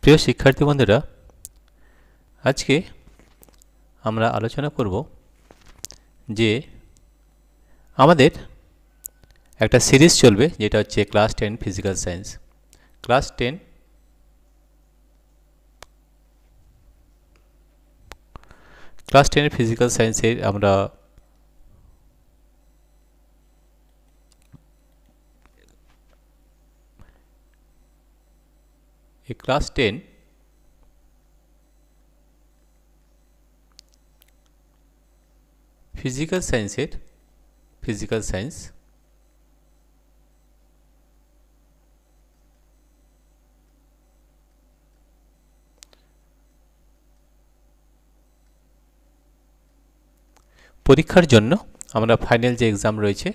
প্রিয় শিক্ষার্থী বন্ধুরা, আজকে আমরা আলোচনা করব যে আমাদের একটা সিরিজ চলবে যেটা হচ্ছে class 10 physical science. Class 10 physical সায়েন্সের আমরা এই ক্লাস 10 ফিজিক্যাল সায়েন্সের ফিজিক্যাল সায়েন্স পরীক্ষার জন্য আমরা ফাইনাল যে এক্সাম রয়েছে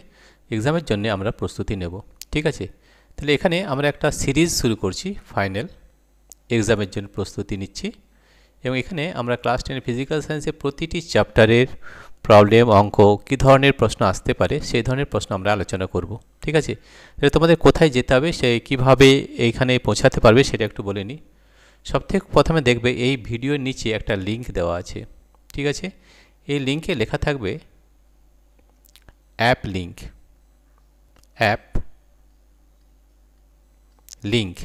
এক্সামের জন্য আমরা প্রস্তুতি নেব। ঠিক আছে, তাহলে এখানে আমরা একটা সিরিজ শুরু করছি, ফাইনাল এক্সামের জন্য প্রস্তুতি নিচ্ছি এবং এখানে আমরা ক্লাস 10 ফিজিক্যাল সায়েন্সের প্রতিটি চ্যাপ্টারের প্রবলেম, অঙ্ক, কী ধরনের প্রশ্ন আসতে পারে সেই ধরনের প্রশ্ন আমরা আলোচনা করব। ঠিক আছে, তাহলে তোমাদের কোথায় যেতে হবে, সে কীভাবে এইখানে পৌঁছাতে পারবে সেটা একটু বলে নিই। সবথেকে প্রথমে দেখবে এই ভিডিওর নিচে একটা লিঙ্ক দেওয়া আছে। ঠিক আছে, এই লিঙ্কে লেখা থাকবে অ্যাপ লিঙ্ক, অ্যাপ লিঙ্ক।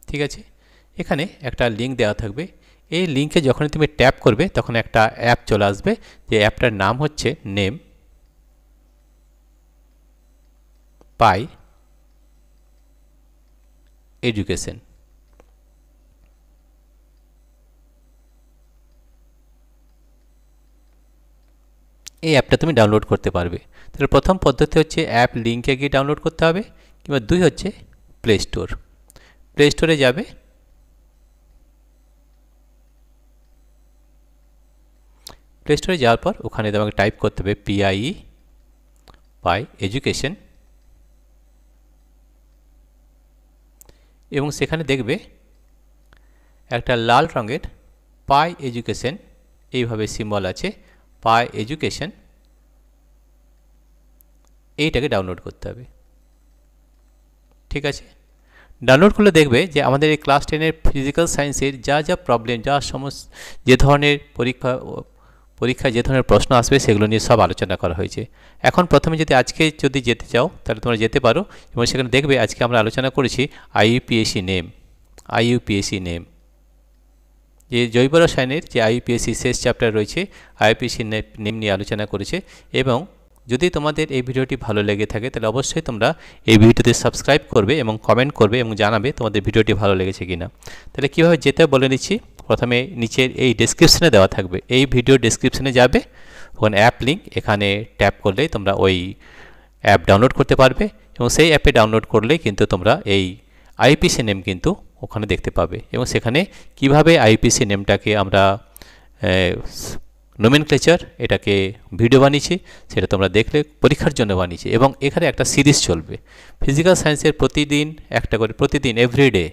ঠিক আছে, এখানে একটা লিঙ্ক দেওয়া থাকবে। এই লিঙ্কে যখন তুমি ট্যাপ করবে তখন একটা অ্যাপ চলে আসবে, যে অ্যাপটার নাম হচ্ছে নেম পাই এডুকেশন। এই অ্যাপটা তুমি ডাউনলোড করতে পারবে। তাহলে প্রথম পদ্ধতি হচ্ছে অ্যাপ লিঙ্কে গিয়ে ডাউনলোড করতে হবে, কিংবা দুই হচ্ছে প্লে স্টোর। প্লে স্টোরে যাবে, প্লে স্টোরে যাওয়ার পর ওখানে তোমাকে টাইপ করতে হবে PIE পাই এডুকেশন, এবং সেখানে দেখবে একটা লাল রঙের পাই এডুকেশন এইভাবে সিম্বল আছে, পাই এডুকেশন, এইটাকে ডাউনলোড করতে হবে। ঠিক আছে, ডাউনলোড করলে দেখবে যে আমাদের এই ক্লাস 10 ফিজিক্যাল সায়েন্সের যা যা প্রবলেম, যা যে ধরনের পরীক্ষায় যে ধরনের প্রশ্ন আসবে সেগুলো নিয়ে সব আলোচনা করা হয়েছে। এখন প্রথমে আজকে যেতে চাও তাহলে তোমরা যেতে পারো, এবং সেখানে দেখবে আজকে আমরা আলোচনা করেছি IUPAC নেম। IUPAC নেম, যে জৈব রসায়নের যে IUPAC শেষ চ্যাপ্টার রয়েছে, IUPAC নেম নিয়ে আলোচনা করেছে। এবং যদি তোমাদের এই ভিডিওটি ভালো লেগে থাকে তাহলে অবশ্যই তোমরা এই ভিডিওতে সাবস্ক্রাইব করবে এবং কমেন্ট করবে এবং জানাবে তোমাদের ভিডিওটি ভালো লেগেছে কিনা। তাহলে কীভাবে যেতে বলে নিচ্ছি। প্রথমে নিচের এই ডেসক্রিপশনে দেওয়া থাকবে, এই ভিডিও ডেসক্রিপশনে যাবে, ওখানে অ্যাপ লিঙ্ক, এখানে ট্যাপ করলেই তোমরা ওই অ্যাপ ডাউনলোড করতে পারবে, এবং সেই অ্যাপে ডাউনলোড করলেই কিন্তু তোমরা এই IUPAC নেম কিন্তু ওখানে দেখতে পাবে, এবং সেখানে কিভাবে IUPAC নেমটাকে আমরা নোমেনক্লেচার এটাকে ভিডিও বানিয়েছি সেটা তোমরা দেখলে পরীক্ষার জন্য বানিয়েছি। এবং এখানে একটা সিরিজ চলবে ফিজিক্যাল সায়েন্সের, প্রতিদিন একটা করে, প্রতিদিন এভরিডে,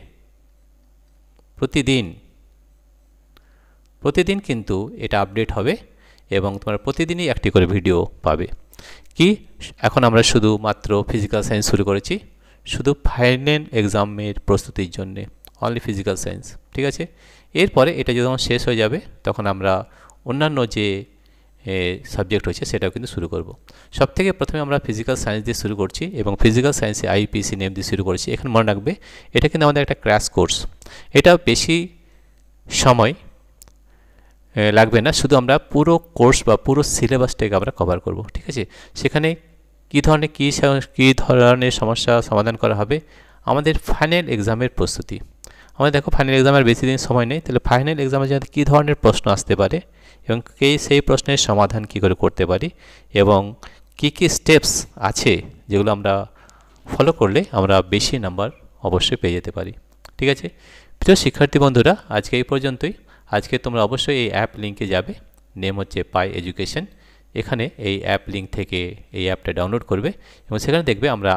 প্রতিদিন কিন্তু এটা আপডেট হবে এবং তোমরা প্রতিদিনই একটি করে ভিডিও পাবে। কি এখন আমরা শুধুমাত্র ফিজিক্যাল সায়েন্স শুরু করেছি, শুধু ফাইনাল এক্সামের প্রস্তুতির জন্যে, অনলি ফিজিক্যাল সায়েন্স। ঠিক আছে, এরপরে এটা যখন শেষ হয়ে যাবে তখন আমরা অন্যান্য যে সাবজেক্ট রয়েছে সেটাও কিন্তু শুরু করব। সবথেকে প্রথমে আমরা ফিজিক্যাল সায়েন্স দিয়ে শুরু করছি, এবং ফিজিক্যাল সায়েন্সে IUPAC নেম দিয়ে শুরু করেছি। এখানে মনে রাখবে এটা কিন্তু আমাদের একটা ক্র্যাশ কোর্স, এটা বেশি সময় লাগবে না, শুধু আমরা পুরো কোর্স বা পুরো সিলেবাসটাকে আমরা কভার করব। ঠিক আছে, সেখানে কী ধরনের সমস্যা সমাধান করা হবে, আমাদের ফাইনাল এক্সামের প্রস্তুতি। আমাদের দেখো ফাইনাল এক্সামের বেশি দিন সময় নেই, তাহলে ফাইনাল এক্সামে যাতে কী ধরনের প্রশ্ন আসতে পারে এবং সেই প্রশ্নের সমাধান কী করে করতে পারি, এবং কী স্টেপস আছে যেগুলো আমরা ফলো করলে আমরা বেশি নাম্বার অবশ্যই পেয়ে যেতে পারি। ঠিক আছে, প্রিয় শিক্ষার্থী বন্ধুরা, আজকে এই পর্যন্তই। আজকে তোমরা অবশ্যই এই অ্যাপ লিঙ্কে যাবে, নেম হচ্ছে পাই এডুকেশন। এখানে এই অ্যাপ লিঙ্ক থেকে এই অ্যাপটা ডাউনলোড করবে, এবং সেখানে দেখবে আমরা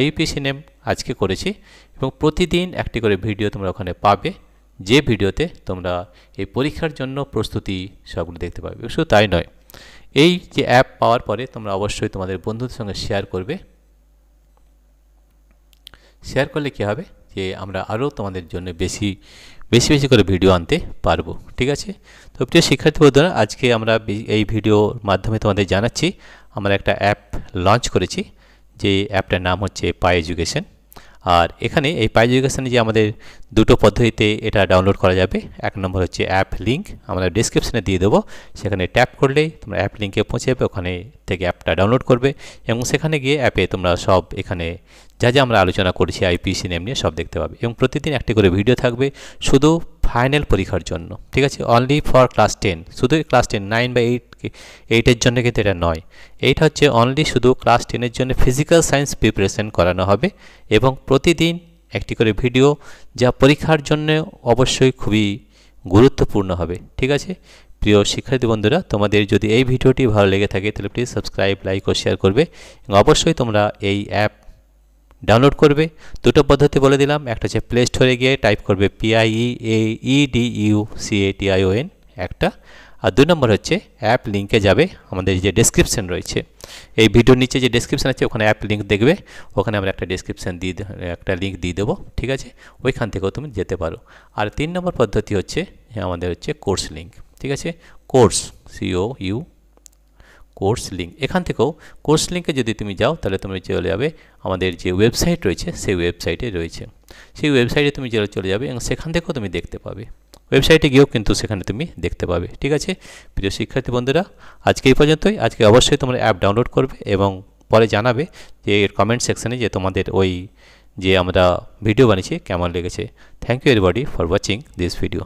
IUPAC নেম আজকে করেছি, এবং প্রতিদিন একটি করে ভিডিও তোমরা ওখানে পাবে, যে ভিডিওতে তোমরা এই পরীক্ষার জন্য প্রস্তুতি সবগুলো দেখতে পাবে। শুধু তাই নয়, এই যে অ্যাপ পাওয়ার পরে তোমরা অবশ্যই তোমাদের বন্ধুদের সঙ্গে শেয়ার করবে, শেয়ার করলে কী হবে যে আমরা আরও তোমাদের জন্য বেশি বেশি করে ভিডিও আনতে পারবো। ঠিক আছে, তো প্রিয় শিক্ষার্থী বন্ধুরা, আজকে আমরা এই ভিডিওর মাধ্যমে তোমাদের জানাচ্ছি আমরা একটা অ্যাপ লঞ্চ করেছি, যে অ্যাপটার নাম হচ্ছে পাই এডুকেশন। আর এখানে এই পাই এডুকেশনে যে আমাদের দুটো পদ্ধতিতে এটা ডাউনলোড করা যাবে। এক নম্বর হচ্ছে অ্যাপ লিঙ্ক, আমরা ডিসক্রিপশনে দিয়ে দেবো, সেখানে ট্যাপ করলেই তোমরা অ্যাপ লিঙ্কে পৌঁছে যাবে, ওখানে থেকে অ্যাপটা ডাউনলোড করবে এবং সেখানে গিয়ে অ্যাপে তোমরা সব এখানে যা যা আমরা আলোচনা করেছি আইপিসি নেম নিয়ে সব দেখতে পাবে এবং প্রতিদিন একটি করে ভিডিও থাকবে শুধু ফাইনাল পরীক্ষার জন্য। ঠিক আছে, অনলি ফর ক্লাস 10, শুধু ক্লাস 10, 9 বা 8-এর জন্য কিন্তু এটা নয়। এইটা হচ্ছে অনলি শুধু ক্লাস 10-এর জন্য ফিজিক্যাল সায়েন্স প্রিপারেশন করানো হবে এবং প্রতিদিন একটি করে ভিডিও, যা পরীক্ষার জন্য অবশ্যই খুবই গুরুত্বপূর্ণ হবে। ঠিক আছে প্রিয় শিক্ষার্থী বন্ধুরা, তোমাদের যদি এই ভিডিওটি ভালো লেগে থাকে তাহলে প্লিজ সাবস্ক্রাইব, লাইক ও শেয়ার করবে এবং অবশ্যই তোমরা এই অ্যাপ ডাউনলোড করবে। দুটো পদ্ধতি বলে দিলাম, একটা হচ্ছে প্লে স্টোরে গিয়ে টাইপ করবে PIEAEDUCATION একটা, আর 2 নম্বর হচ্ছে অ্যাপ লিঙ্কে যাবে, আমাদের যে ডেসক্রিপশন রয়েছে এই ভিডিওর নিচে যে ডেসক্রিপশন আছে ওখানে অ্যাপ লিঙ্ক দেখবে, ওখানে আমরা একটা ডেসক্রিপশন একটা লিঙ্ক দিয়ে দেবো। ঠিক আছে, ওইখান থেকেও তুমি যেতে পারো। আর 3 নম্বর পদ্ধতি হচ্ছে আমাদের হচ্ছে কোর্স লিঙ্ক। ঠিক আছে, কোর্স COU কোর্স লিঙ্ক, এখান থেকেও কোর্স লিঙ্কে যদি তুমি যাও তাহলে তুমি চলে যাবে আমাদের যে ওয়েবসাইট রয়েছে সেই ওয়েবসাইটে রয়েছে, সেই ওয়েবসাইটে তুমি চলে যাবে এবং সেখান থেকেও তুমি দেখতে পাবে, ওয়েবসাইটে গিয়েও কিন্তু সেখানে তুমি দেখতে পাবে। ঠিক আছে প্রিয় শিক্ষার্থী বন্ধুরা, আজকে এই পর্যন্তই। আজকে অবশ্যই তোমরা অ্যাপ ডাউনলোড করবে এবং পরে জানাবে যে এর কমেন্ট সেকশানে যে তোমাদের ওই যে আমরা ভিডিও বানিয়েছি কেমন লেগেছে। Thank you everybody for watching this video.